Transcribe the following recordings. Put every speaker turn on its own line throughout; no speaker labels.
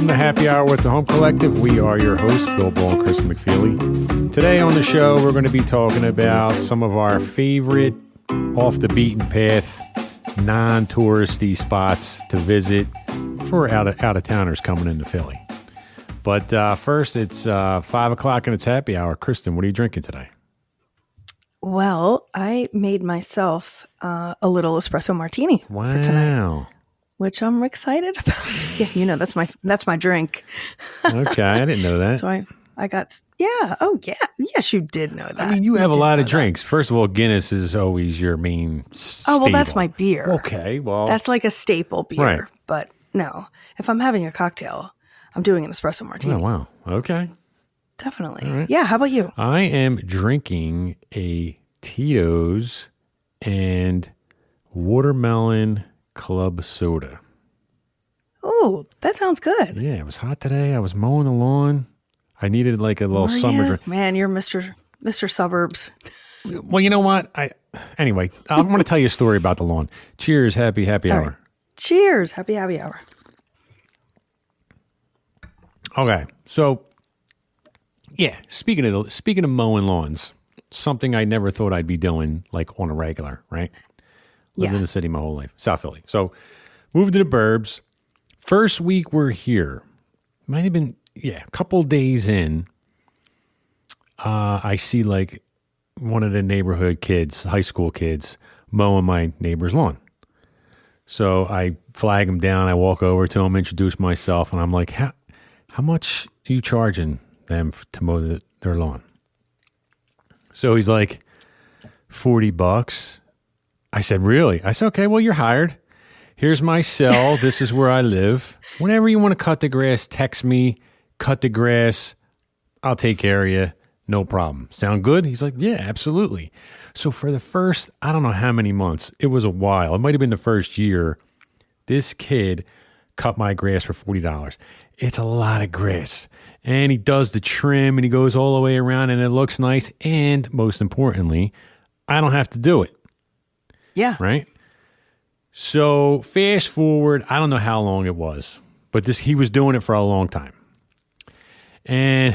welcome to Happy Hour with the Home Collective. We are your hosts, Bill Ball and Kristin McFeely. Today on the show, we're going to be talking about some of our favorite off the beaten path, non-touristy spots to visit for out-of-towners coming into Philly. But first, it's 5 o'clock and it's happy hour. Kristin, what are you drinking today?
Well, I made myself a little espresso martini for tonight, which I'm excited about. Yeah, you know, that's my drink.
Okay, I didn't know that.
So I got, yeah. Oh, yeah. Yes, you did know that.
I mean, you have a lot of drinks. First of all, Guinness is always your main staple.
Oh, well, that's my beer.
Okay, well.
That's like a staple beer.
Right.
But no, if I'm having a cocktail, I'm doing an espresso martini.
Oh, wow. Okay.
Definitely.
Right.
Yeah, how about you?
I am drinking a Tito's and watermelon club soda.
Oh, that sounds good.
Yeah, it was hot today. I was mowing the lawn. I needed like a little summer drink.
Man, you're Mr. Suburbs.
Well, you know what? Anyway, I want to tell you a story about the lawn. Cheers, happy hour.
Right. Cheers, happy hour.
Okay, so yeah, speaking of mowing lawns, something I never thought I'd be doing like on a regular, right? Lived in the city my whole life, South Philly. So moved to the burbs. First week we're here, might have been a couple days in. I see like one of the neighborhood kids, high school kids, mowing my neighbor's lawn. So I flag him down. I walk over to him, introduce myself, and I'm like, how much are you charging them to mow their lawn? So he's like, $40. I said, really? I said, okay, well, you're hired. Here's my cell. This is where I live. Whenever you want to cut the grass, text me, cut the grass. I'll take care of you. No problem. Sound good? He's like, yeah, absolutely. So for the first, I don't know how many months, it was a while. It might have been the first year. This kid cut my grass for $40. It's a lot of grass. And he does the trim and he goes all the way around and it looks nice. And most importantly, I don't have to do it.
Yeah.
Right? So fast forward, I don't know how long it was, but he was doing it for a long time. And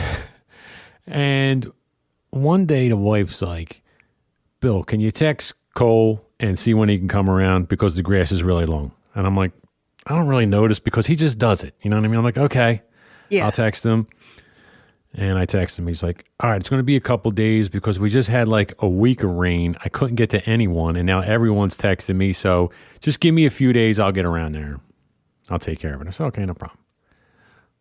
one day the wife's like, Bill, can you text Cole and see when he can come around because the grass is really long? And I'm like, I don't really notice because he just does it. You know what I mean? I'm like, okay, I'll text him. And I text him. He's like, all right, it's going to be a couple days because we just had like a week of rain. I couldn't get to anyone. And now everyone's texting me. So just give me a few days. I'll get around there. I'll take care of it. I said, okay, no problem.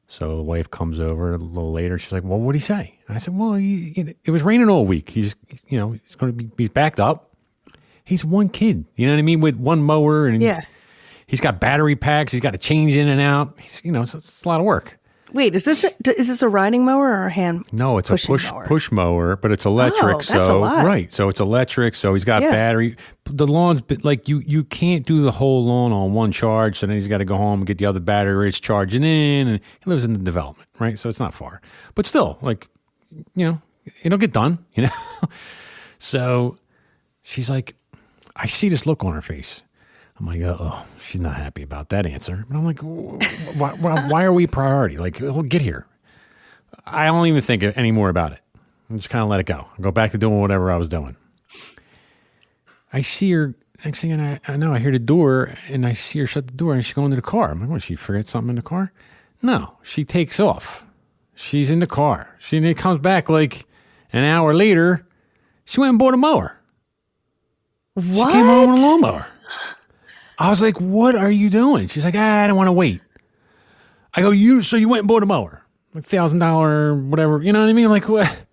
So the wife comes over a little later. She's like, well, what'd he say? And I said, well, it was raining all week. He's going to be backed up. He's one kid. You know what I mean? With one mower and he's got battery packs. He's got to change in and out. It's a lot of work.
Wait, is this a riding mower or a hand?
No, it's a push mower, but it's electric.
Oh, that's a lot.
Right. So it's electric. So he's got battery. The lawn's like you can't do the whole lawn on one charge. So then he's got to go home and get the other battery. It's charging in, and he lives in the development, right? So it's not far, but still, like, it'll get done, So she's like, I see this look on her face. I'm like, oh, she's not happy about that answer. But I'm like, why are we priority? Like, we'll get here. I don't even think any more about it. I just kind of let it go. I go back to doing whatever I was doing. I see her, next thing I know, I hear the door, and I see her shut the door, and she's going to the car. I'm like, what, she forget something in the car? No, she takes off. She's in the car. She comes back like an hour later. She went and bought a mower.
What?
She came home with a lawnmower. I was like, what are you doing? She's like, I don't want to wait. I go, so you went and bought a mower? Like $1,000, whatever. You know what I mean? I'm like, what?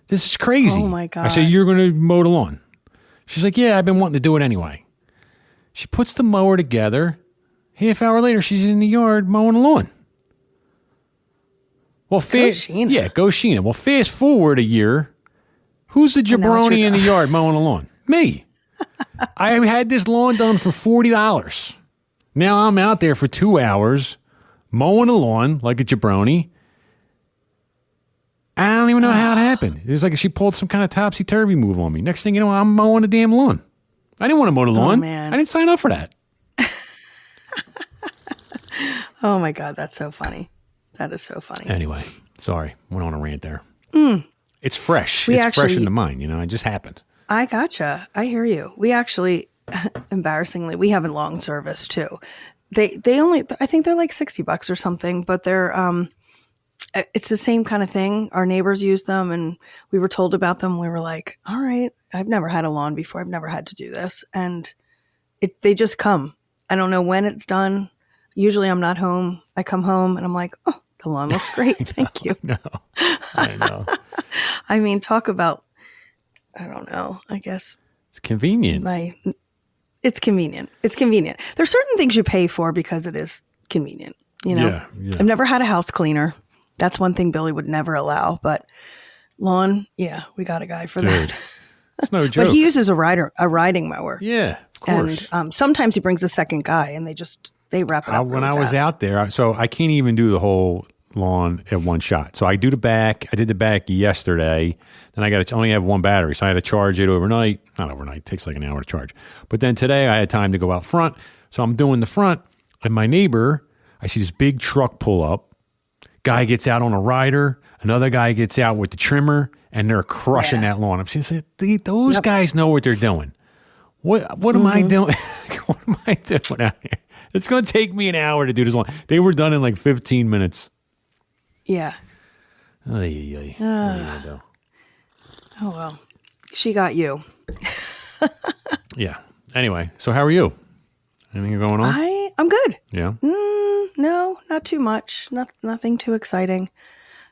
This is crazy.
Oh, my God.
I said, you're going to mow the lawn. She's like, yeah, I've been wanting to do it anyway. She puts the mower together. Half hour later, she's in the yard mowing the lawn. Well, go Sheena. Well, fast forward a year. Who's the jabroni in the yard mowing the lawn? Me. I had this lawn done for $40. Now I'm out there for 2 hours mowing the lawn like a jabroni. I don't even know how it happened. It was like she pulled some kind of topsy-turvy move on me. Next thing you know, I'm mowing the damn lawn. I didn't want to mow the lawn.
Man.
I didn't sign up for that.
Oh, my God. That's so funny. That is so funny.
Anyway, sorry. Went on a rant there. It's fresh. Fresh in the mind. It just happened.
I gotcha. I hear you. We actually, embarrassingly, we have a long service too. They only, I think they're like $60 or something, but they're, it's the same kind of thing. Our neighbors use them and we were told about them. We were like, all right, I've never had a lawn before. I've never had to do this. And they just come. I don't know when it's done. Usually I'm not home. I come home and I'm like, oh, the lawn looks great. Thank you.
I know.
I mean, talk about, I don't know, I guess.
It's convenient.
It's convenient. It's convenient. There's certain things you pay for because it is convenient.
Yeah.
I've never had a house cleaner. That's one thing Billy would never allow. But lawn, yeah, we got a guy for that.
It's no joke.
But he uses a riding mower.
Yeah, of course.
And sometimes he brings a second guy, and they wrap it up.
When I was out there, so I can't even do the whole lawn at one shot. So I do the back. I did the back yesterday. Then I only have one battery, so I had to charge it overnight. Not overnight. It takes like an hour to charge. But then today I had time to go out front, so I'm doing the front. And my neighbor, I see this big truck pull up. Guy gets out on a rider. Another guy gets out with the trimmer, and they're crushing that lawn. I'm saying, those guys know what they're doing. What am I doing? What am I doing out here? It's going to take me an hour to do this lawn. They were done in like 15 minutes.
Yeah.
Oh,
well. She got you.
Yeah. Anyway, so how are you? Anything going on?
I'm good.
Yeah.
No, not too much. Nothing too exciting.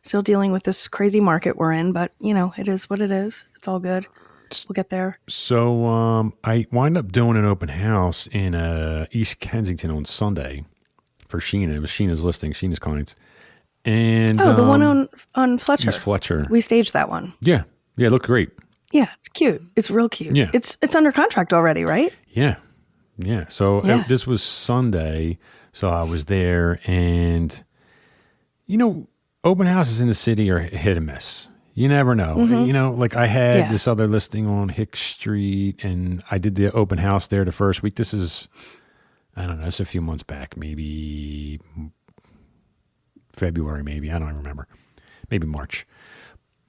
Still dealing with this crazy market we're in, but it is what it is. It's all good. We'll get there.
So I wind up doing an open house in East Kensington on Sunday for Sheena. It was Sheena's listing, Sheena's clients. And
the one on Fletcher.
East Fletcher.
We staged that one.
Yeah. Yeah, it looked great.
Yeah, it's cute. It's real cute.
Yeah.
It's under contract already, right?
Yeah. Yeah. So this was Sunday. So I was there and, open houses in the city are hit and miss. You never know.
Mm-hmm.
Like I had this other listing on Hicks Street and I did the open house there the first week. This is, I don't know, it's a few months back, maybe February, maybe. I don't even remember. Maybe March.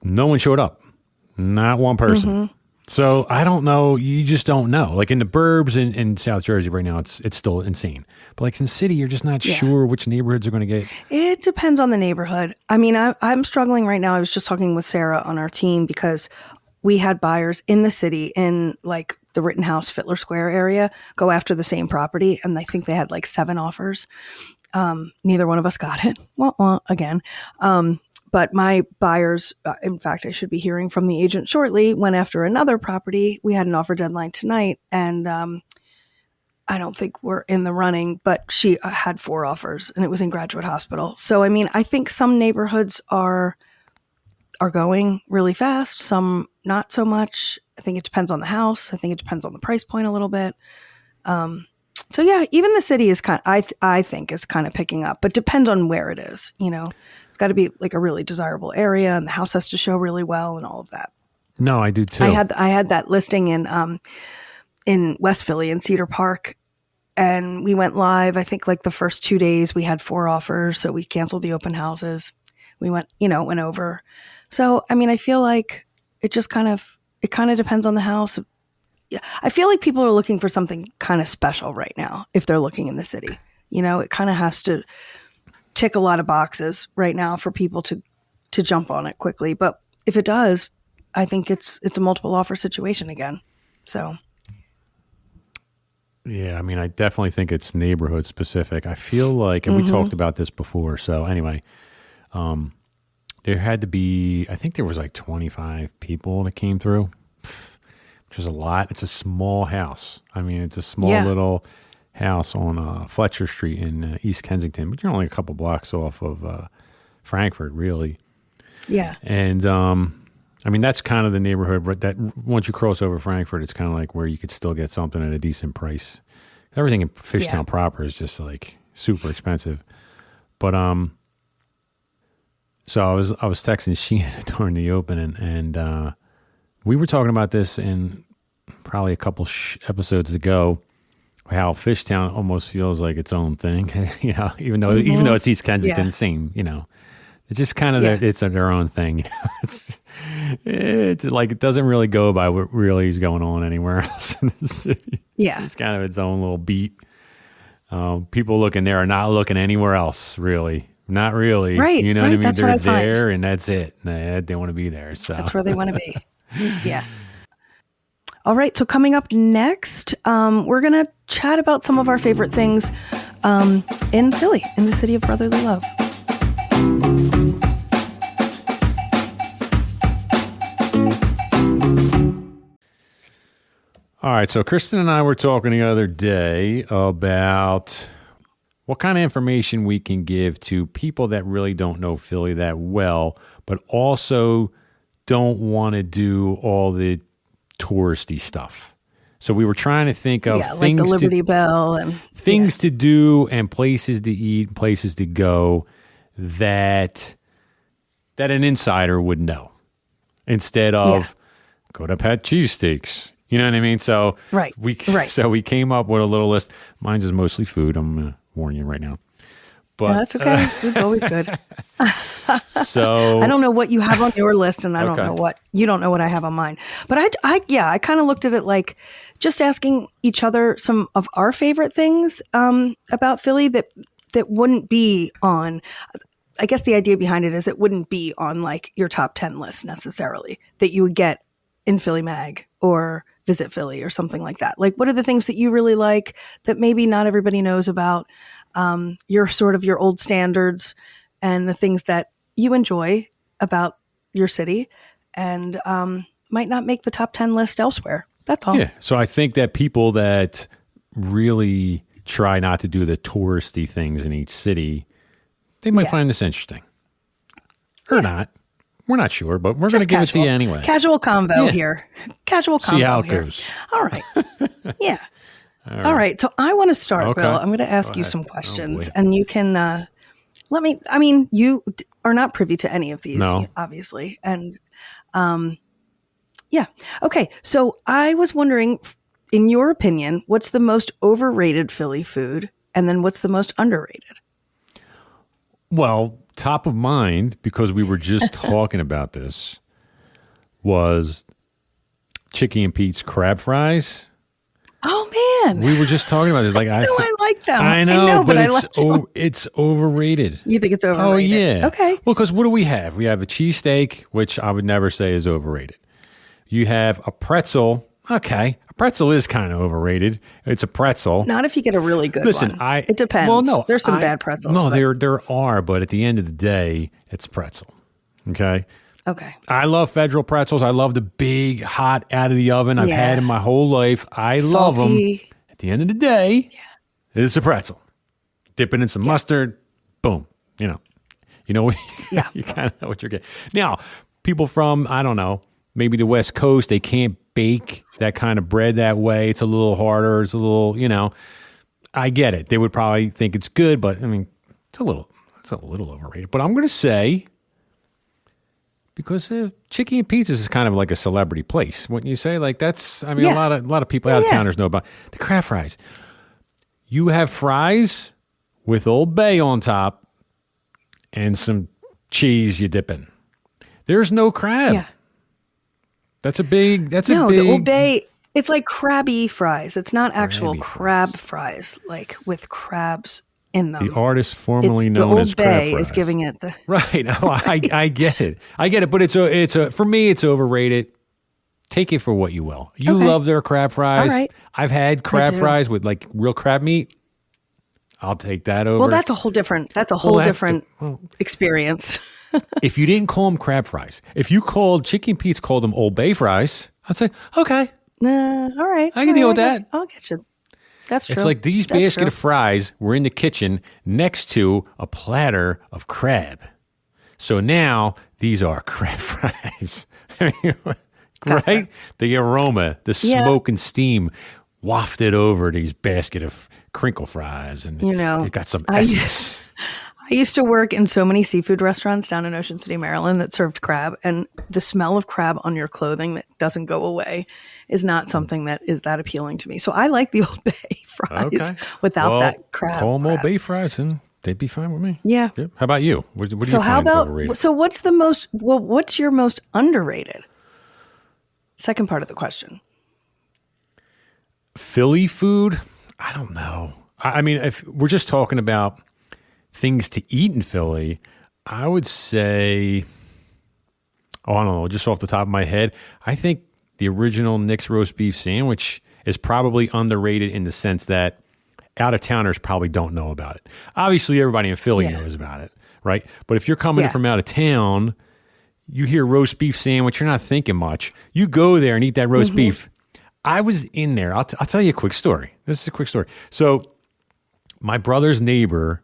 No one showed up. Not one person. Mm-hmm. So I don't know. You just don't know. Like in the burbs in South Jersey right now, it's still insane. But like in the city, you're just not sure which neighborhoods are going to get.
It depends on the neighborhood. I mean, I'm struggling right now. I was just talking with Sarah on our team because we had buyers in the city in like the Rittenhouse, Fittler Square area go after the same property. And I think they had like 7 offers. Neither one of us got it. Well, again. But my buyers, in fact, I should be hearing from the agent shortly, went after another property. We had an offer deadline tonight, and I don't think we're in the running, but she had 4 offers, and it was in Graduate Hospital. So, I mean, I think some neighborhoods are going really fast, some not so much. I think it depends on the house. I think it depends on the price point a little bit. So, yeah, even the city is I think is kind of picking up, but depends on where it is, It's got to be like a really desirable area, and the house has to show really well, and all of that.
No, I do too.
I had that listing in West Philly in Cedar Park, and we went live. I think like the first 2 days we had 4 offers, so we canceled the open houses. We went over. So I mean, I feel like it kind of depends on the house. I feel like people are looking for something kind of special right now if they're looking in the city. It kind of has to tick a lot of boxes right now for people to jump on it quickly. But if it does, I think it's a multiple offer situation again. So.
Yeah, I mean, I definitely think it's neighborhood specific. I feel like, and we talked about this before. So anyway, there had to be, I think there was like 25 people that came through, which is a lot. It's a small house. I mean, it's a small little house on Fletcher Street in East Kensington, but you're only a couple blocks off of Frankfurt, really. Yeah. And I mean, that's kind of the neighborhood that once you cross over Frankfurt, it's kind of like where you could still get something at a decent price. Everything in Fishtown proper is just like super expensive. But so I was texting Sheena during the opening, and we were talking about this in probably a couple episodes ago. how Fishtown almost feels like its own thing. Even though it's East Kensington, same. It's just kind of it's their own thing. It's like it doesn't really go by what really is going on anywhere else in the city.
Yeah,
it's kind of its own little beat. People looking there are not looking anywhere else, really. Not really.
Right.
You know what I mean?
That's
They're
what I
there,
find.
and that's it. They want to be there. So
that's where they want to be. Yeah. All right. So coming up next, we're going to chat about some of our favorite things in Philly, in the city of brotherly love.
All right. So Kristen and I were talking the other day about what kind of information we can give to people that really don't know Philly that well, but also don't want to do all the touristy stuff. So we were trying to think of things
like the Liberty Bell and
things to do and places to eat, places to go that an insider would know instead of go to Pat Cheesesteaks. You know what I mean? So So we came up with a little list. Mine's is mostly food. I'm going to warn you right now. But
that's okay. Food's always good.
So
I don't know what you have on your list, and I don't know what you don't know what I have on mine. But I kind of looked at it like just asking each other some of our favorite things about Philly that wouldn't be on. I guess the idea behind it is it wouldn't be on like your top 10 list necessarily that you would get in Philly Mag or Visit Philly or something like that. Like, what are the things that you really like that maybe not everybody knows about? Your sort of your old standards and the things that you enjoy about your city and might not make the top 10 list elsewhere. That's all.
Yeah. So I think that people that really try not to do the touristy things in each city, they might find this interesting. Or not. We're not sure, but we're going to give it to you anyway.
Casual convo here. Casual convo.
See how it
here.
goes.
All right. Yeah. All right. So I want to start,
Okay.
Bill. I'm going to ask you some questions, and you can let me. I mean, you are not privy to any of these, obviously, and yeah. Okay. So I was wondering, in your opinion, what's the most overrated Philly food, and then what's the most underrated?
Well, top of mind, because we were just talking about this, was Chicky and Pete's crab fries.
Oh man,
we were just talking about this. Like
I like them.
I know, but
it's
overrated.
You think it's overrated?
Oh yeah.
Okay.
Well, because what do we have? We have a cheesesteak, which I would never say is overrated. You have a pretzel. Okay, a pretzel is kind of overrated. It's a pretzel.
Not if you get a really good one. It depends.
Well, no,
there's some bad pretzels.
No, there are, but at the end of the day, it's pretzel. Okay.
Okay.
I love Federal pretzels. I love the big, hot, out of the oven. I've had in my whole life. I love them. At the end of the day, it's a pretzel. Dip it in some mustard. Boom. You know, you kind of know what you're getting. Now, people from, I don't know, maybe the West Coast, they can't bake that kind of bread that way. It's a little harder. It's a little, I get it. They would probably think it's good, but I mean, it's a little overrated. But I'm going to say, because Chicky and Pete's is kind of like a celebrity place, wouldn't you say? Like that's, I mean, a lot of people out of towners know about the crab fries. You have fries with Old Bay on top and some cheese you dip in. There's no crab. Yeah. That's a big.
The Old Bay. It's like crabby fries. It's not actual crab fries, like with crabs in them.
The artist formerly known as crab fries.
The Old Bay is giving it the
right. No, I get it. But it's for me, it's overrated. Take it for what you will. You love their crab fries.
All right.
I've had crab fries with like real crab meat. I'll take that over.
Well, that's a whole different. Experience.
If you didn't call them crab fries, if you called Chicky and Pete's called them Old Bay fries, I'd say okay.
All right.
I can deal with that.
I'll get you. That's true.
It's like these basket of fries were in the kitchen next to a platter of crab. So now these are crab fries. Right? The aroma, the smoke and steam wafted over these basket of crinkle fries, and it got some essence.
I used to work in so many seafood restaurants down in Ocean City, Maryland that served crab, and the smell of crab on your clothing that doesn't go away is not something that is that appealing to me. So I like the Old Bay fries without that crab.
Call them Old Bay fries and they'd be fine with me.
Yeah.
Yep. How about you? What do you
So how
find
about,
overrated?
so what's your most underrated? Second part of the question.
Philly food? I don't know. I mean, if we're just talking about things to eat in Philly, I would say, I don't know, just off the top of my head, I think the original Nick's roast beef sandwich is probably underrated in the sense that out-of-towners probably don't know about it. Obviously, everybody in Philly knows about it, right? But if you're coming in from out of town, you hear roast beef sandwich, you're not thinking much. You go there and eat that roast beef. I was in there. I'll tell you a quick story. This is a quick story. So my brother's neighbor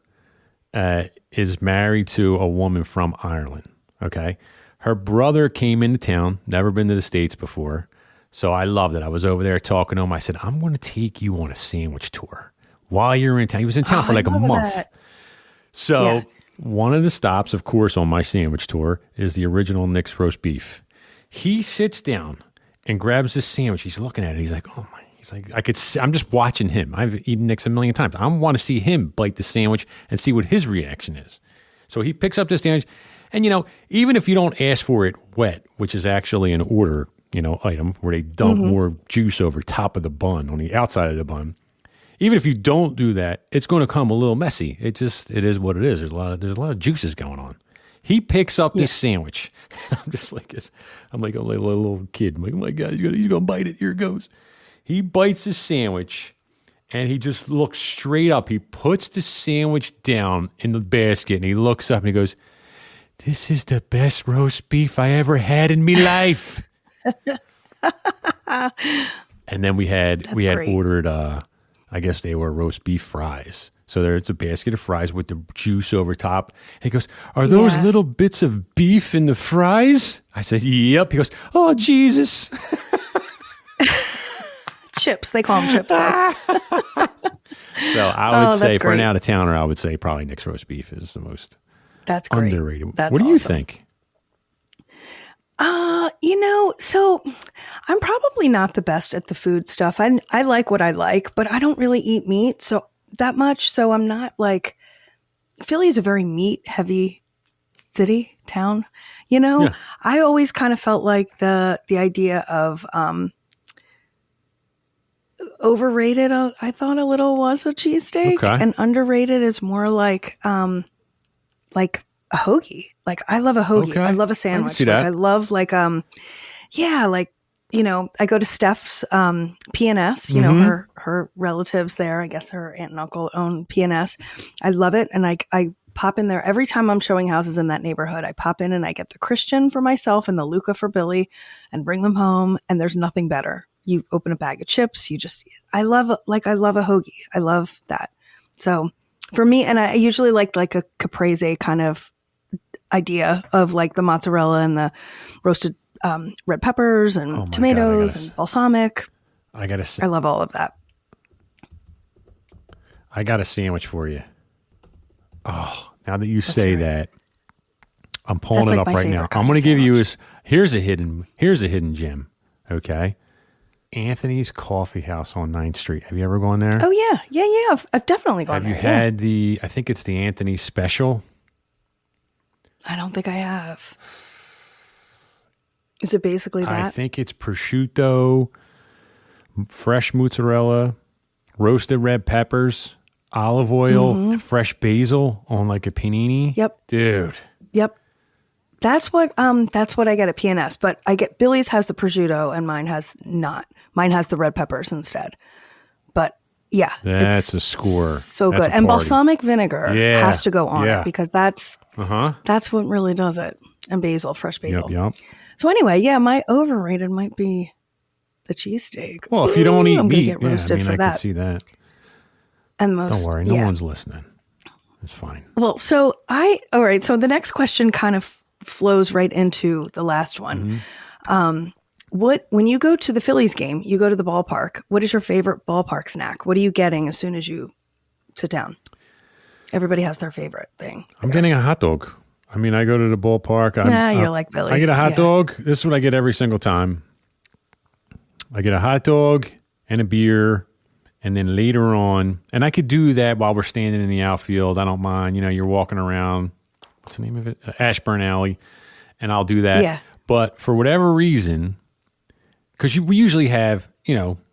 is married to a woman from Ireland, okay? Her brother came into town, never been to the States before. So I loved it. I was over there talking to him. I said, I'm going to take you on a sandwich tour while you're in town. He was in town for like a month. So one of the stops, of course, on my sandwich tour is the original Nick's roast beef. He sits down and grabs this sandwich. He's looking at it. He's like, oh my. He's like, I'm just watching him. I've eaten Nick's a million times. I want to see him bite the sandwich and see what his reaction is. So he picks up this sandwich. And, even if you don't ask for it wet, which is actually an order, item where they dump more juice over top of the bun, on the outside of the bun. Even if you don't do that, it's going to come a little messy. It is what it is. There's a lot of juices going on. He picks up this sandwich. I'm like a little kid. I'm like, oh my God, he's going to bite it. Here it goes. He bites the sandwich and he just looks straight up. He puts the sandwich down in the basket and he looks up and he goes, this is the best roast beef I ever had in my life. And then we had ordered, I guess they were roast beef fries. So there's a basket of fries with the juice over top. And he goes, are those little bits of beef in the fries? I said, yep. He goes, oh, Jesus.
Chips. They call them chips.
So I would say for an out-of-towner, I would say probably Nick's roast beef is the most underrated. What do you think?
So I'm probably not the best at the food stuff. I like what I like, but I don't really eat meat that much. So I'm not like, Philly is a very meat heavy town. I always kind of felt like the idea of, overrated, I thought a little was a cheesesteak, and underrated is more like a hoagie. Like I love a hoagie. I love a sandwich. I love I go to Steph's P&S, her relatives there. I guess her aunt and uncle own P&S. I love it. And I pop in there every time I'm showing houses in that neighborhood. I pop in and I get the Christian for myself and the Luca for Billy and bring them home. And there's nothing better. You open a bag of chips. I love a hoagie. I love that. So for me, and I usually like a caprese kind of idea of like the mozzarella and the roasted red peppers and tomatoes and balsamic. I love all of that.
I got a sandwich for you. Oh, now that you say that, I'm pulling it up right now. I'm going to give you here's a hidden gem. Okay. Anthony's Coffee House on 9th Street. Have you ever gone there?
Oh yeah. Yeah. I've definitely gone there.
Have you had I think it's the Anthony Special?
I don't think I have. Is it basically that?
I think it's prosciutto, fresh mozzarella, roasted red peppers, olive oil, and fresh basil on like a panini.
Yep.
Dude.
Yep. That's what I get at P&S, but Billy's has the prosciutto and mine has not. Mine has the red peppers instead. But yeah.
That's a score.
So good. And balsamic vinegar has to go on it because that's what really does it. And basil, fresh basil.
Yep.
So anyway, my overrated might be the cheesesteak.
Well, if you don't eat meat,
get roasted for
I
that.
can see that.
And
don't worry, no one's listening. It's fine.
Well, so all right. So the next question kind of flows right into the last one. When you go to the Phillies game, you go to the ballpark. What is your favorite ballpark snack? What are you getting as soon as you sit down? Everybody has their favorite thing.
I'm getting a hot dog. I mean, I go to the ballpark.
You're like Billy.
I get a hot dog. This is what I get every single time. I get a hot dog and a beer. And then later on, and I could do that while we're standing in the outfield. I don't mind. You're walking around, what's the name of it? Ashburn Alley. And I'll do that.
Yeah.
But for whatever reason, because we usually have,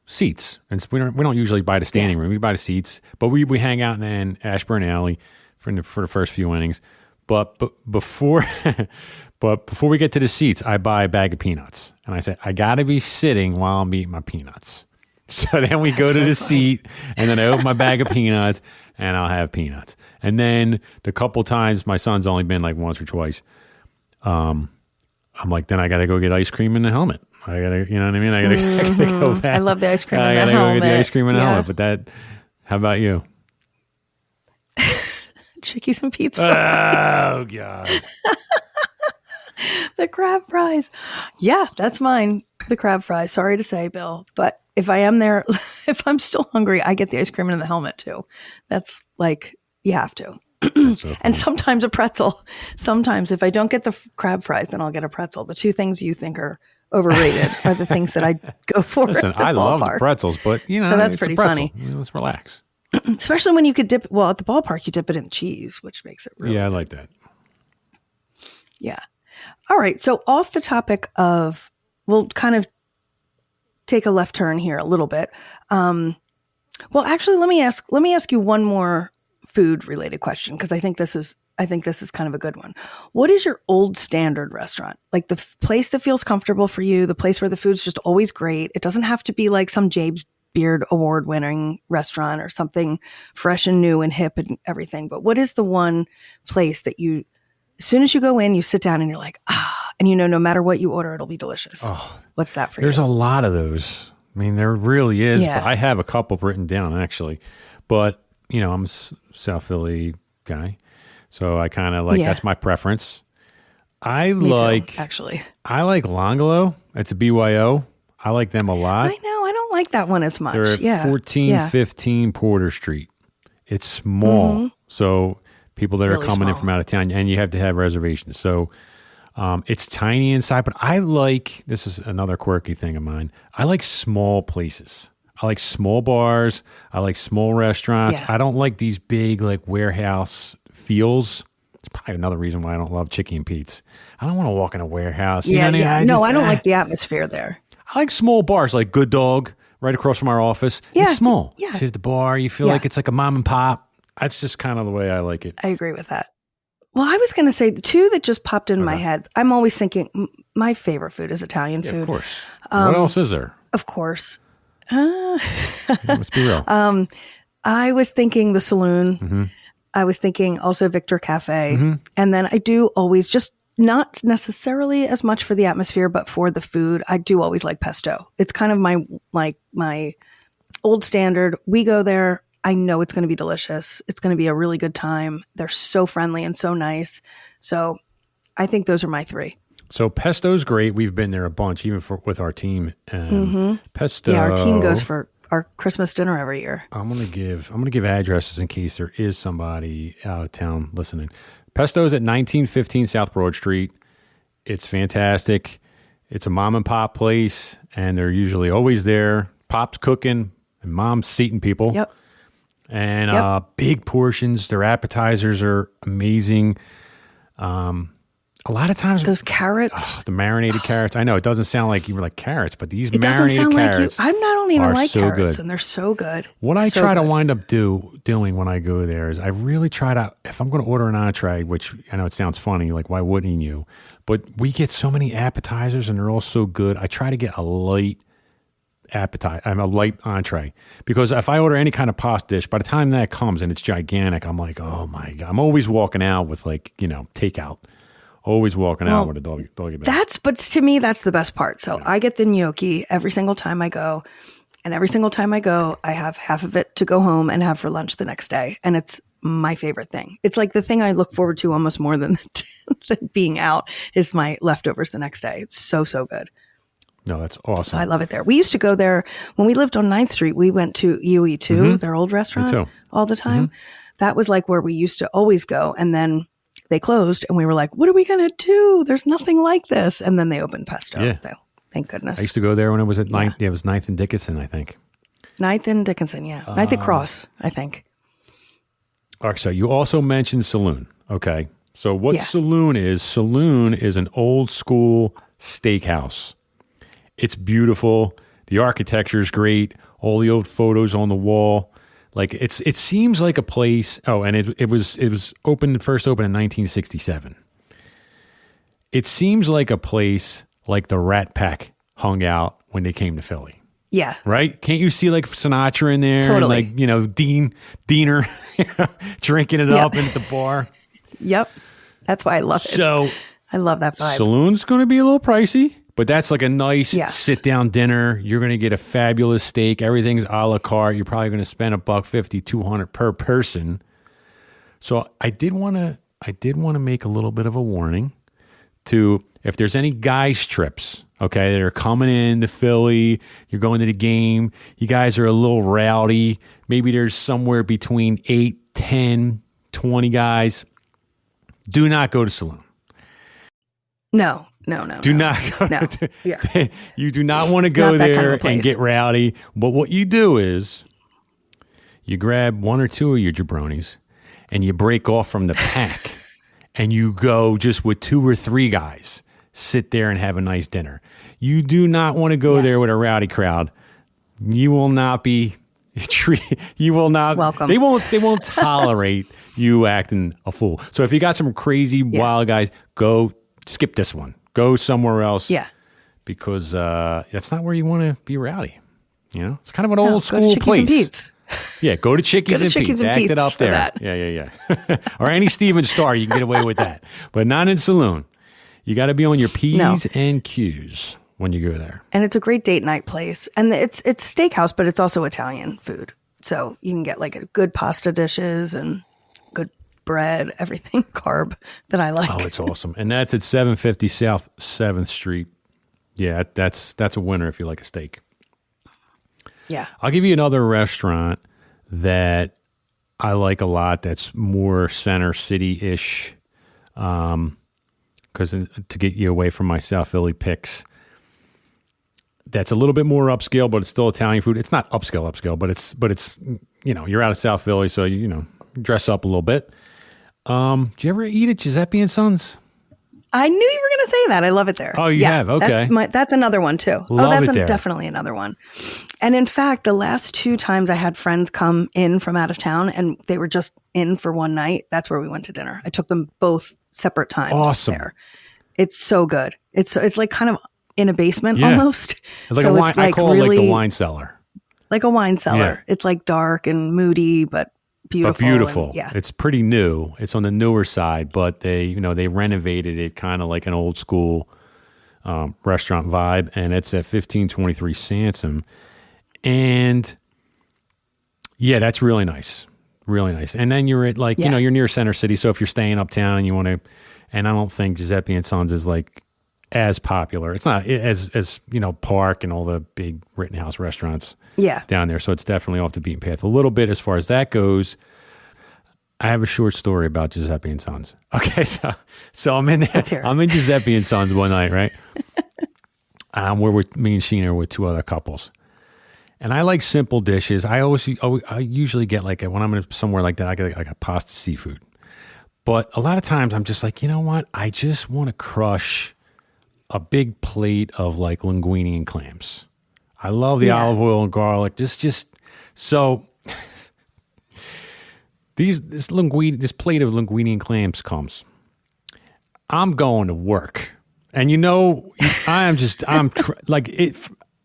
seats. And we don't usually buy the standing room. We buy the seats. But we hang out in Ashburn Alley for the first few innings. But before we get to the seats, I buy a bag of peanuts. And I say, I got to be sitting while I'm eating my peanuts. So then we go to the seat, and then I open my bag of peanuts, and I'll have peanuts. And then the couple times, my son's only been like once or twice, I'm like, then I got to go get ice cream in the helmet. I got to, you know what I mean? I got to go back.
I love the ice cream in the helmet.
I got to go get the ice cream in the helmet. But how about you?
Chickies and pizza.
Oh, God.
The crab fries. Yeah, that's mine. The crab fries. Sorry to say, Bill, but if I am there, if I'm still hungry, I get the ice cream in the helmet too. That's like, you have to. So and sometimes a pretzel. Sometimes if I don't get the crab fries, then I'll get a pretzel. The two things you think are overrated are the things that I go for.
Listen, I love the pretzels, but
so that's pretty funny.
Let's relax.
Especially when you could dip, at the ballpark, you dip it in cheese, which makes it really
I like that.
Yeah. All right. So off the topic of, we'll kind of take a left turn here a little bit. Well, actually, let me ask you one more food related question, because I think this is kind of a good one. What is your old standard restaurant? Like the place that feels comfortable for you, the place where the food's just always great. It doesn't have to be like some James Beard award winning restaurant or something fresh and new and hip and everything. But what is the one place that you, as soon as you go in, you sit down and you're like, and no matter what you order, it'll be delicious.
Oh,
what's that for
you? There's a
you?
lot of those. I mean, there really is.
Yeah.
But I have a couple written down actually. But I'm a South Philly guy, so I kind of like that's my preference. Me too,
actually.
I like Longolo. It's a BYO. I like them a lot.
I know. I don't like that one as much.
They're at 1415 Porter Street. It's small, so people that
really
are coming in
small.
from out of town, and you have to have reservations. So it's tiny inside, but I like, this is another quirky thing of mine, I like small places. I like small bars. I like small restaurants.
Yeah.
I don't like these big like warehouse feels. It's probably another reason why I don't love Chicky and Pete's. I don't want to walk in a warehouse. You know what I mean?
I don't like the atmosphere there.
I like small bars, like Good Dog, right across from our office.
Yeah.
It's small.
Yeah.
Sit at the bar. You feel like it's like a mom and pop. That's just kind of the way I like it.
I agree with that. Well, I was going to say the two that just popped in my head. I'm always thinking my favorite food is Italian food.
Of course. What else is there?
Of course.
Let's be real.
I was thinking the Saloon. Mm-hmm. I was thinking also Victor Cafe. Mm-hmm. And then I do always, just not necessarily as much for the atmosphere, but for the food, I do always like Pesto. It's kind of my old standard. We go there. I know it's going to be delicious. It's going to be a really good time. They're so friendly and so nice. So I think those are my three.
So Pesto's great. We've been there a bunch, even with our team. Pesto.
Yeah, our team goes for our Christmas dinner every year.
I'm gonna give addresses in case there is somebody out of town listening. Pesto's at 1915 South Broad Street. It's fantastic. It's a mom and pop place, and they're usually always there. Pop's cooking, and mom's seating people.
Yep.
And big portions. Their appetizers are amazing. A lot of times,
those carrots,
the marinated carrots. I know it doesn't sound like you were like carrots, but these marinated carrots,
I don't even like
so
carrots,
good.
and they're so good.
What I try to wind up doing when I go there is I really try to, if I'm going to order an entree, which I know it sounds funny, like why wouldn't you? But we get so many appetizers and they're all so good. I try to get a light a light entree, because if I order any kind of pasta dish, by the time that comes and it's gigantic, I'm like, oh my God, I'm always walking out with takeout. Always walking out with a doggy bag.
But to me, that's the best part. So I get the gnocchi every single time I go. And every single time I go, I have half of it to go home and have for lunch the next day. And it's my favorite thing. It's like the thing I look forward to almost more than being out is my leftovers the next day. It's so, so good.
No, that's awesome.
So I love it there. We used to go there when we lived on 9th Street. We went to UE2, their old restaurant, all the time. that was like where we used to always go. And then they closed and we were like, what are we going to do? There's nothing like this. And then they opened Pesto.
Yeah.
So thank goodness.
I used to go there when it was at ninth. Yeah, it was 9th and Dickinson, I think.
9th and Dickinson, yeah. 9th and Cross, I think.
All right, so you also mentioned Saloon. Okay. So what Saloon is an old school steakhouse. It's beautiful. The architecture is great. All the old photos on the wall. Like it seems like a place. Oh, and it was first opened in 1967. It seems like a place like the Rat Pack hung out when they came to Philly.
Yeah.
Right? Can't you see like Sinatra in there?
Totally.
And like, Diener drinking it up at the bar.
Yep. That's why I love it.
So
I love that vibe.
Saloon's going to be a little pricey, but that's like a nice sit-down dinner. You're going to get a fabulous steak. Everything's a la carte. You're probably going to spend $150, $200 per person. So I did want to make a little bit of a warning to if there's any guys trips, okay, that are coming in to Philly, you're going to the game, you guys are a little rowdy. Maybe there's somewhere between 8, 10, 20 guys. Do not go to Saloon.
No.
Do not go to, you do not want to go there and get rowdy. But what you do is you grab one or two of your jabronis and you break off from the pack and you go just with 2 or 3 guys, sit there and have a nice dinner. You do not want to go there with a rowdy crowd. You will not be you will not
welcome.
They won't tolerate you acting a fool. So if you got some crazy wild guys, go skip this one. Go somewhere else.
Yeah.
Because that's not where you want to be rowdy. You know? It's kind of an old school
go to
place.
And Pete's.
Yeah, go to Chickies and Pete's. Act it up there.
That.
Yeah. Or any Steven Starr, you can get away with that. But not in Saloon. You got to be on your P's and Q's when you go there.
And it's a great date night place. And it's steakhouse, but it's also Italian food. So you can get like a good pasta dishes and good bread, everything carb that I like.
Oh, it's awesome. And that's at 750 South 7th Street. Yeah, that's a winner if you like a steak.
Yeah.
I'll give you another restaurant that I like a lot that's more center city-ish because to get you away from my South Philly picks. That's a little bit more upscale, but it's still Italian food. It's not upscale, but it's you're out of South Philly, so dress up a little bit. Did you ever eat at Giuseppe and Sons?
I knew you were going to say that. I love it there.
Oh, you have? Okay.
That's another one too.
Love it there.
Definitely another one. And in fact, the last 2 times I had friends come in from out of town and they were just in for one night, that's where we went to dinner. I took them both separate times.
Awesome.
There. It's so good. It's like kind of in a basement almost.
It's like a wine. I call it like the wine cellar.
Like a wine cellar. Yeah. It's like dark and moody, but beautiful. And,
It's pretty new. It's on the newer side, but they renovated it kind of like an old school restaurant vibe, and it's at 1523 Sansom. And yeah, that's really nice. Really nice. And then you're at you're near Center City, so if you're staying uptown and you want to, and I don't think Giuseppe and Sons is like as popular. It's not as Park and all the big Rittenhouse restaurants down there. So it's definitely off the beaten path a little bit as far as that goes. I have a short story about Giuseppe and Sons. Okay, so I'm in there. I'm in Giuseppe and Sons one night, right? We're with me and Sheena with 2 other couples. And I like simple dishes. I usually get when I'm somewhere like that, I get like a pasta seafood. But a lot of times I'm just like, you know what? I just want to crush a big plate of like linguine and clams. I love the olive oil and garlic. Just so this plate of linguine and clams comes. I'm going to work, and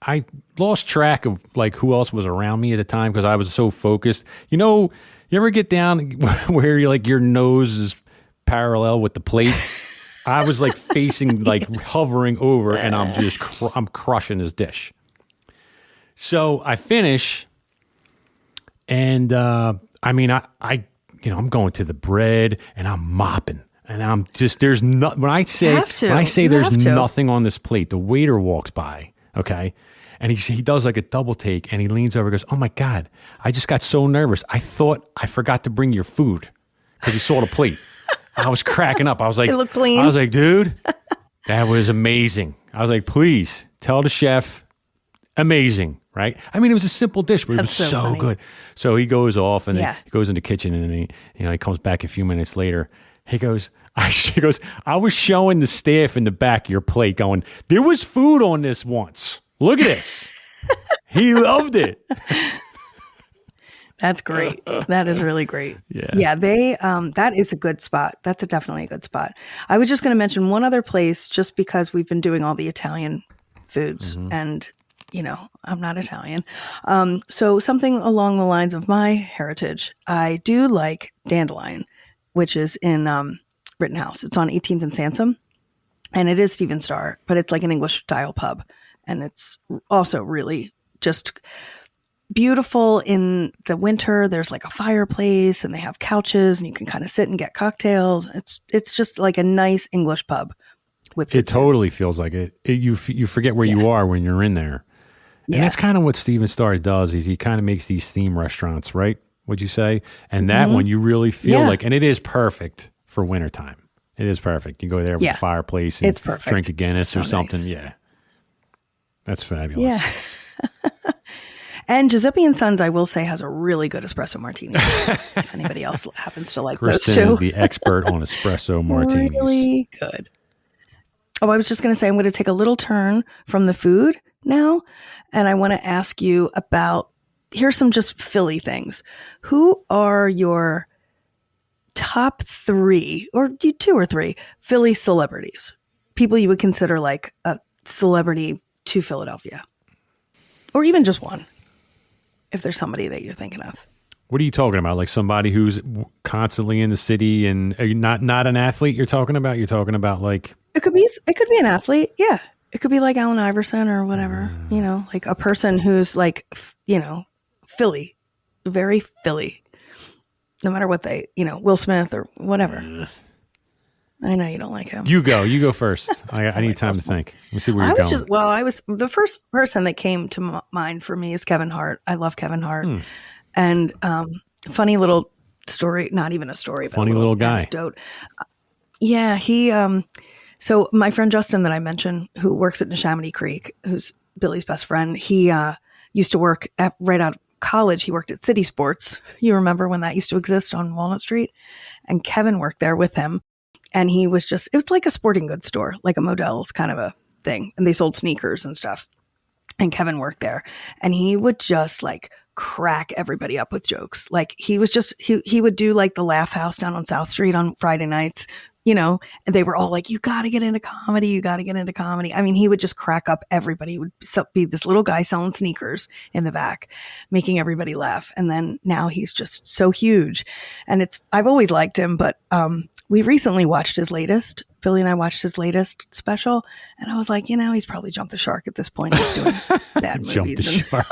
I lost track of like who else was around me at the time because I was so focused. You ever get down where your nose is parallel with the plate? I was like facing, like hovering over, and I'm just I'm crushing this dish. So I finish, and I'm going to the bread, and I'm mopping, and I'm just when I say there's nothing on this plate, the waiter walks by. Okay. And he does like a double take and he leans over and goes, "Oh my God, I just got so nervous. I thought I forgot to bring your food," because he saw the plate. I was cracking up. I was like,
It looked clean.
I was like, dude, that was amazing. I was like, please tell the chef, amazing, right? I mean, it was a simple dish, but it was
That's so
so
funny.
good. So he goes off and
Yeah.
then he goes in the kitchen and he comes back a few minutes later. He goes, I was showing the staff in the back your plate going, there was food on this once. Look at this. He loved it.
That's great. That is really great.
Yeah.
Yeah, that is a good spot. That's definitely a good spot. I was just going to mention one other place just because we've been doing all the Italian foods and, I'm not Italian. So something along the lines of my heritage, I do like Dandelion, which is in Rittenhouse. It's on 18th and Sansom, and it is Steven Starr, but it's like an English style pub. And it's also really just beautiful in the winter. There's like a fireplace and they have couches and you can kind of sit and get cocktails. It's just like a nice English pub.
It totally feels like it. You forget where you are when you're in there. And that's kind of what Steven Starr does, is he kind of makes these theme restaurants, right? Would you say? And that one you really feel like, and it is perfect for wintertime. It is perfect. You go there with a fireplace and
It's perfect.
drink a Guinness or
So
something.
nice.
Yeah. That's fabulous.
Yeah. And Giuseppe and Sons, I will say, has a really good espresso martini. If anybody else happens to like those
Kristin
two.
is the expert on espresso martinis.
Really good. Oh, I was just going to say, I'm going to take a little turn from the food now. And I want to ask you about, here's some just Philly things. Who are your top 3 or 2 or 3 Philly celebrities? People you would consider like a celebrity to Philadelphia, or even just one, if there's somebody that you're thinking of.
What are you talking about? Like somebody who's constantly in the city and are you not an athlete you're talking about? You're talking about like...
It could be an athlete. Yeah. It could be like Allen Iverson or whatever, like a person who's like, Philly, very Philly, no matter what they, Will Smith or whatever. I know you don't like him.
You go first. I need time to think. Let me see where you're going.
The first person that came to mind for me is Kevin Hart. I love Kevin Hart. And funny little story, not even a story, but
funny little guy.
Anecdote. Yeah, he, so my friend Justin that I mentioned, who works at Neshaminy Creek, who's Billy's best friend, he used to work right out of college. He worked at City Sports. You remember when that used to exist on Walnut Street? And Kevin worked there with him. And he was it was like a sporting goods store, like a Modell's kind of a thing. And they sold sneakers and stuff. And Kevin worked there. And he would just like crack everybody up with jokes. Like he would do like the Laugh House down on South Street on Friday nights, and they were all like, you got to get into comedy. You got to get into comedy. I mean, he would just crack up everybody. He would be this little guy selling sneakers in the back, making everybody laugh. And then now he's just so huge. And I've always liked him, but, we recently watched Billy and I watched his latest special, and I was like, he's probably jumped the shark at this point. He's doing bad movies.
Jumped the shark.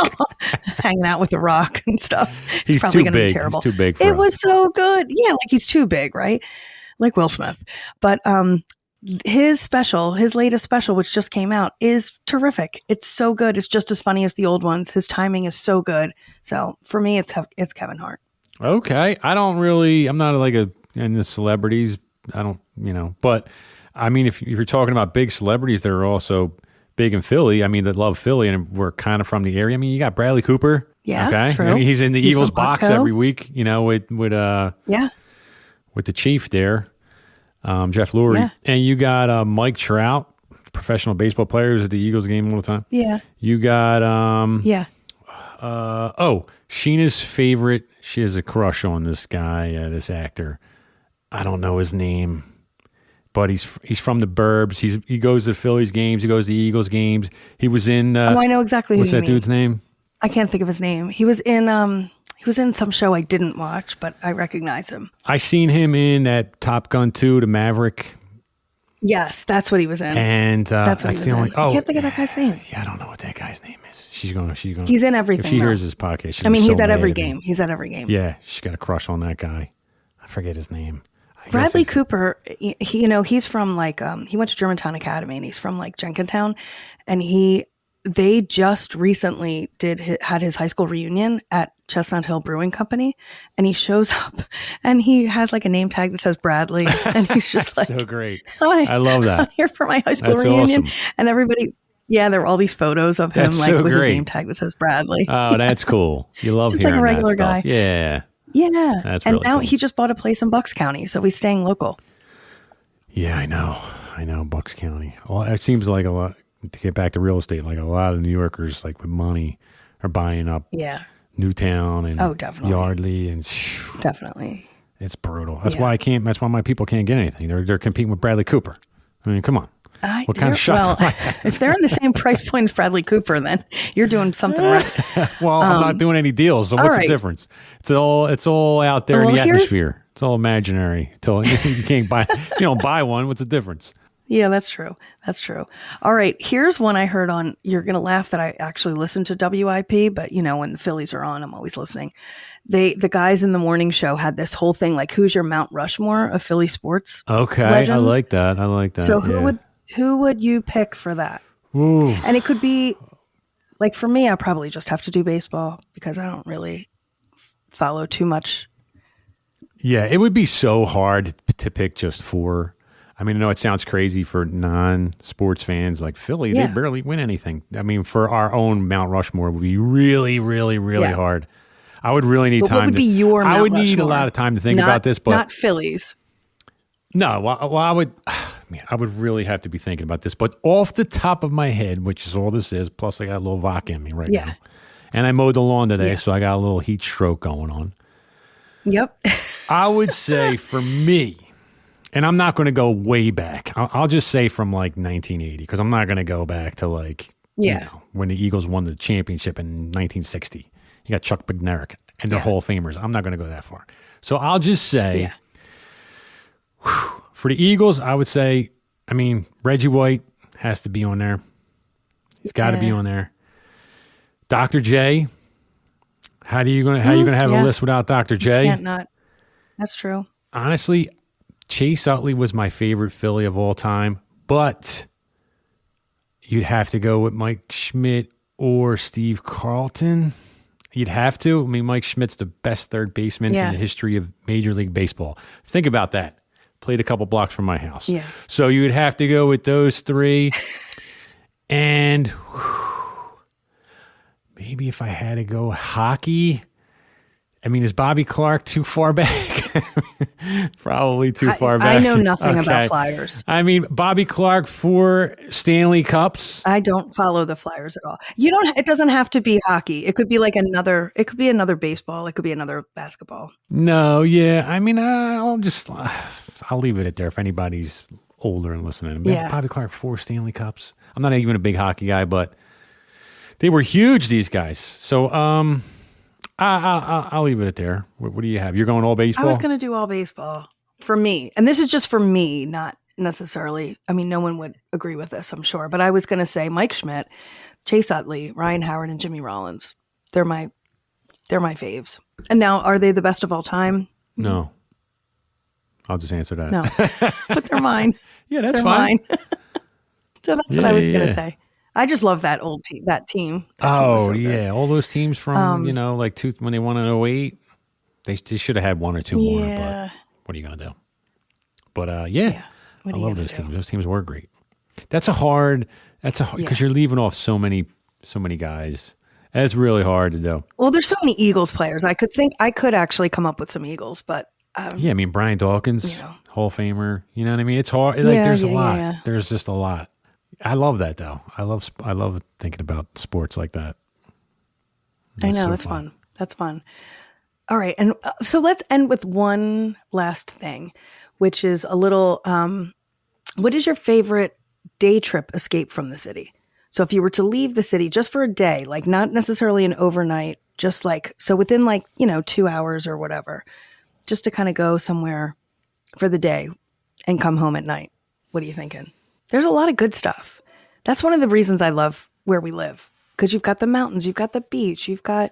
Hanging out with The Rock and stuff.
He's
probably
too
gonna be
big.
terrible.
He's too big for
It
us.
was so good. Yeah, like he's too big, right? Like Will Smith. But his latest special, which just came out, is terrific. It's so good. It's just as funny as the old ones. His timing is so good. So for me, it's Kevin Hart.
Okay. I'm not like in the celebrities. I don't, but I mean, if you're talking about big celebrities that are also big in Philly, I mean, that love Philly and we're kind of from the area. I mean, you got Bradley Cooper.
Yeah.
Okay.
True.
I mean, he's in the Eagles
from
box
Buckco.
every week, with the Chief there, Jeff Lurie.
Yeah.
And you got Mike Trout, professional baseball player who's at the Eagles game all the time.
Yeah.
You got,
Yeah.
Sheena's favorite. She has a crush on this guy, this actor. I don't know his name, but he's from the burbs. He goes to Phillies games. He goes to Eagles games. He was in.
I know exactly who
what's
you
that
mean.
dude's name?
I can't think of his name. He was in some show I didn't watch, but I recognize him.
I seen him in that Top Gun 2, the Maverick.
Yes, that's what he was in.
And
that's what he was in. I can't think of that guy's name.
Yeah, I don't know what that guy's name is. She's going.
He's in everything.
If she
though.
hears this podcast, she's
he's
so
at every
mad at me.
game. He's at every game.
Yeah, she's got a crush on that guy. I forget his name.
Bradley Cooper, he's from like, he went to Germantown Academy and he's from like Jenkintown, and he they just recently had his high school reunion at Chestnut Hill Brewing Company, and he shows up and he has like a name tag that says Bradley, and he's just like,
so great.
"Hi,
I love that.
I'm here for my high school
That's
reunion,"
awesome.
and everybody. Yeah, there were all these photos of him
That's
like
so
with
great.
his name tag that says Bradley.
Oh, that's cool. You love
Just like
hearing
a regular
that stuff.
guy.
Yeah.
Yeah.
That's
and
really
now
cool.
he just bought a place in Bucks County, so he's staying local.
Yeah, I know, Bucks County. Well, it seems like a lot, to get back to real estate, like a lot of New Yorkers, like with money, are buying up
Yeah.
Newtown and
Definitely.
Yardley, and
Definitely.
it's brutal. That's
Yeah.
why that's why my people can't get anything. They're competing with Bradley Cooper. I mean, come on. What kind of shot?
Well, if they're in the same price point as Bradley Cooper, then you're doing something right.
Well, I'm not doing any deals, so what's the
right.
difference? It's all out there in
Well,
the
here's-
atmosphere. It's all imaginary. Until you can't buy, you don't buy one. What's the difference?
Yeah, that's true. That's true. All right. Here's one I heard on, you're going to laugh that I actually listen to WIP, but when the Phillies are on, I'm always listening. The guys in the morning show had this whole thing, like, who's your Mount Rushmore of Philly sports?
Okay.
legends?
I like that.
So
yeah.
who would you pick for that?
Ooh.
And it could be, like, for me, I probably just have to do baseball because I don't really follow too much.
Yeah, it would be so hard to pick just four. I mean, I know it sounds crazy for non-sports fans like Philly.
Yeah.
They barely win anything. I mean, for our own Mount Rushmore, it would be really, really, really
Yeah.
hard. I would really need
But
time.
what would be your
I
Mount
would need a
Rushmore?
lot of time to think
Not-
about this, but
not Phillies.
no. Well, I would. I would really have to be thinking about this. But off the top of my head, which is all this is, plus I got a little vodka in me right
Yeah.
now, and I mowed the lawn today,
Yeah.
so I got a little heat stroke going on.
Yep.
I would say for me, and I'm not going to go way back. I'll just say from like 1980, because I'm not going to go back to like when the Eagles won the championship in 1960. You got Chuck Bednarik and their Hall of Famers. I'm not going to go that far. So I'll just say for the Eagles, I would say, I mean, Reggie White has to be on there. He's got to be on there. Dr. J. How are you going to have a list without Dr. J?
Can't not. That's true.
Honestly, Chase Utley was my favorite Philly of all time, but you'd have to go with Mike Schmidt or Steve Carlton. You'd have to. I mean, Mike Schmidt's the best third baseman in the history of Major League Baseball. Think about that. Played a couple blocks from my house.
Yeah.
So you'd have to go with those three. And maybe if I had to go hockey, I mean, is Bobby Clark too far back? Probably too far back.
I know nothing about Flyers.
I mean, Bobby Clark 4 Stanley Cups.
I don't follow the Flyers at all. You don't. It doesn't have to be hockey. It could be like another. It could be another baseball. It could be another basketball.
No, yeah. I mean, I'll leave it at there if anybody's older and listening.
Yeah.
Bobby Clark 4 Stanley Cups. I'm not even a big hockey guy, but they were huge. These guys. So, I'll leave it at there. What do you have? You're going all baseball?
I was going to do all baseball for me. And this is just for me, not necessarily. I mean, no one would agree with this, I'm sure. But I was going to say Mike Schmidt, Chase Utley, Ryan Howard, and Jimmy Rollins. They're my faves. And now, are they the best of all time?
No. I'll just answer that.
No. But they're mine.
Yeah, that's
They're
fine.
mine. So that's what I was going to say. I just love that old team. That team.
Oh,
was so
yeah.
good.
All those teams from, like when they won in 08, they should have had one or two more, but what are you going to do? But,
What
I
are you
love
gonna
those
do?
teams. Those teams were great. That's a hard, because you're leaving off so many guys. That's really hard to do.
Well, there's so many Eagles players. I could actually come up with some Eagles, but
Yeah, I mean, Brian Dawkins, Hall of Famer, you know what I mean? It's hard. Like, there's a lot.
Yeah.
There's just a lot. I love that, though. I love thinking about sports like that.
I know, that's fun. That's fun. All right. And so let's end with one last thing, which is a little, what is your favorite day trip escape from the city? So if you were to leave the city just for a day, like not necessarily an overnight, just like, so within 2 hours or whatever, just to kind of go somewhere for the day and come home at night. What are you thinking? There's a lot of good stuff. That's one of the reasons I love where we live, because you've got the mountains, you've got the beach, you've got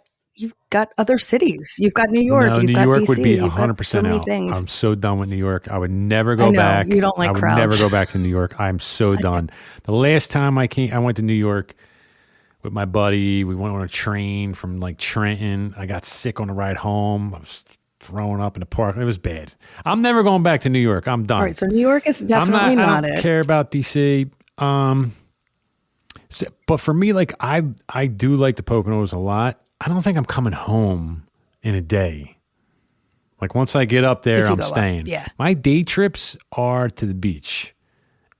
other cities, you've got New York,
No,
you've
New
got
York
DC,
would be
you've got
100%
so many
out.
things.
I'm so done with New York. I would never go
I know,
back.
you don't like
I would
crowds.
never go back to New York. I'm so done. The last time I went to New York, with my buddy. We went on a train from like Trenton. I got sick on the ride home. I was throwing up in the park. It was bad. I'm never going back to New York. I'm done.
All right, so New York is definitely
I
not
don't
it.
care about DC. But for me, like I do like the Poconos a lot. I don't think I'm coming home in a day. Like once I get up there, I'm staying.
Yeah.
My day trips are to the beach,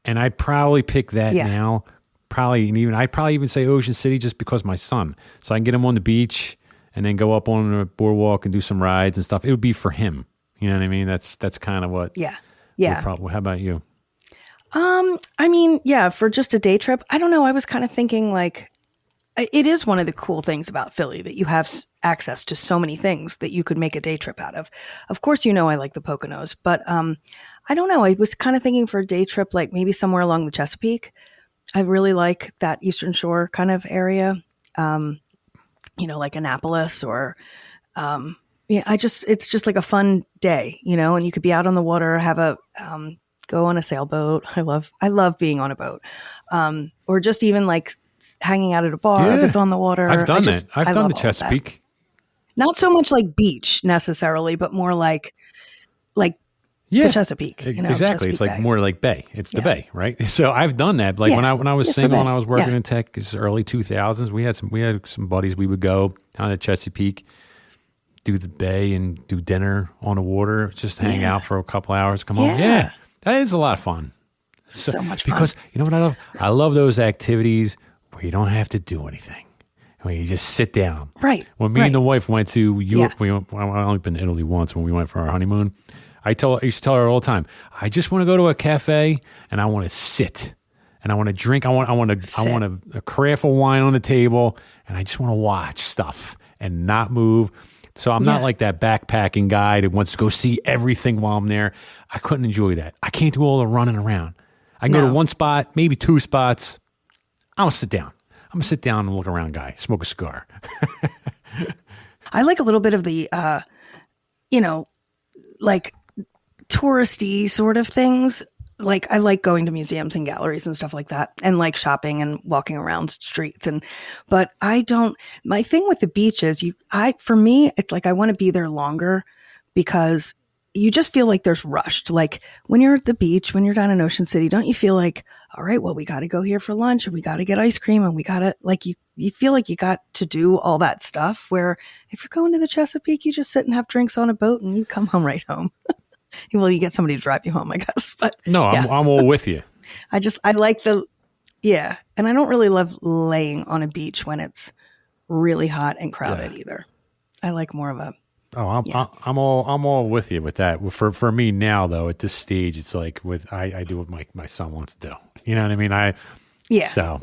and I'd probably pick that now. I'd probably even say Ocean City just because my son, so I can get him on the beach and then go up on the boardwalk and do some rides and stuff. It would be for him. You know what I mean? That's kind of what.
Yeah.
How about you?
I mean, yeah, for just a day trip, I don't know. I was kind of thinking like, it is one of the cool things about Philly that you have access to so many things that you could make a day trip out of. Of course, you know, I like the Poconos, but I don't know. I was kind of thinking for a day trip, like maybe somewhere along the Chesapeake. I really like that Eastern Shore kind of area, you know, like Annapolis or, it's just like a fun day, you know, and you could be out on the water, go on a sailboat. I love being on a boat, or just even like hanging out at a bar that's on the water.
I've done that. I've done the Chesapeake.
Not so much like beach necessarily, but more like the Chesapeake. You know,
exactly.
Chesapeake
it's like
Bay.
more like Bay. It's the Bay, right? So I've done that. Like when I was single and I was working in tech, it's early 2000s. We had some buddies. We would go down to Chesapeake, do the Bay, and do dinner on the water. Just hang out for a couple hours. Come home. Yeah, that is a lot of fun.
So much fun.
Because you know what I love? I love those activities where you don't have to do anything. Where you just sit down.
Right.
When me and the wife went to Europe, I've only been to Italy once when we went for our honeymoon. I used to tell her all the time, I just want to go to a cafe and I want to sit and I want to drink. I want a carafe of wine on the table and I just want to watch stuff and not move. So I'm not like that backpacking guy that wants to go see everything while I'm there. I couldn't enjoy that. I can't do all the running around. I can go to one spot, maybe two spots. I'm going to sit down. I'm going to sit down and look around, guy, smoke a cigar.
I like a little bit of the, like touristy sort of things. Like I like going to museums and galleries and stuff like that, and like shopping and walking around streets. But my thing with the beach is for me, it's like I want to be there longer because you just feel like there's rushed. Like when you're at the beach, when you're down in Ocean City, don't you feel like, all right, well, we got to go here for lunch and we got to get ice cream and we got to like, you feel like you got to do all that stuff where if you're going to the Chesapeake, you just sit and have drinks on a boat and you come home right home. Well, you get somebody to drive you home, I guess. But
no, I'm all with you.
I like and I don't really love laying on a beach when it's really hot and crowded either. I like more of a.
Oh, I'm all with you with that. For me now though, at this stage, it's like I do what my son wants to do. You know what I mean? It's
of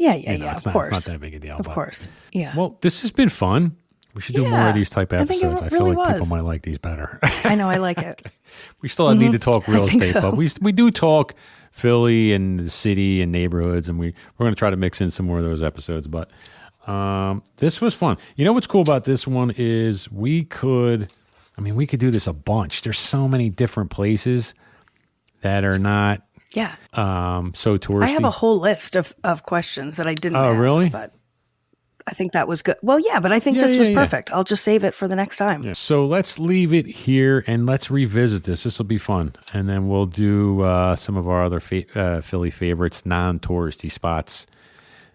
course.
It's not that big a deal.
Of course. Yeah.
Well, this has been fun. We should do more of these type episodes. I feel
really
like people might like these better.
I know. I like it.
We still need to talk real estate,
so.
but we do talk Philly and the city and neighborhoods, and we're going to try to mix in some more of those episodes. But this was fun. You know what's cool about this one is we could do this a bunch. There's so many different places that are not so touristy.
I have a whole list of questions that I didn't ask.
Really?
But I think that was good. Well, yeah, but I think this was perfect. I'll just save it for the next time. Yeah.
So let's leave it here and let's revisit this. This will be fun. And then we'll do some of our other Philly favorites, non-touristy spots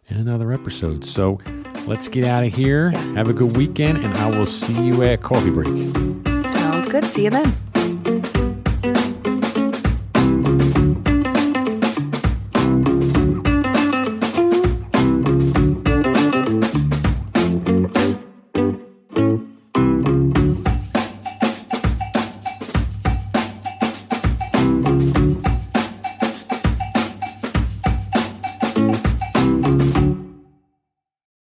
in another episode. So let's get out of here. Have a good weekend, and I will see you at Coffee Break.
Sounds good. See you then.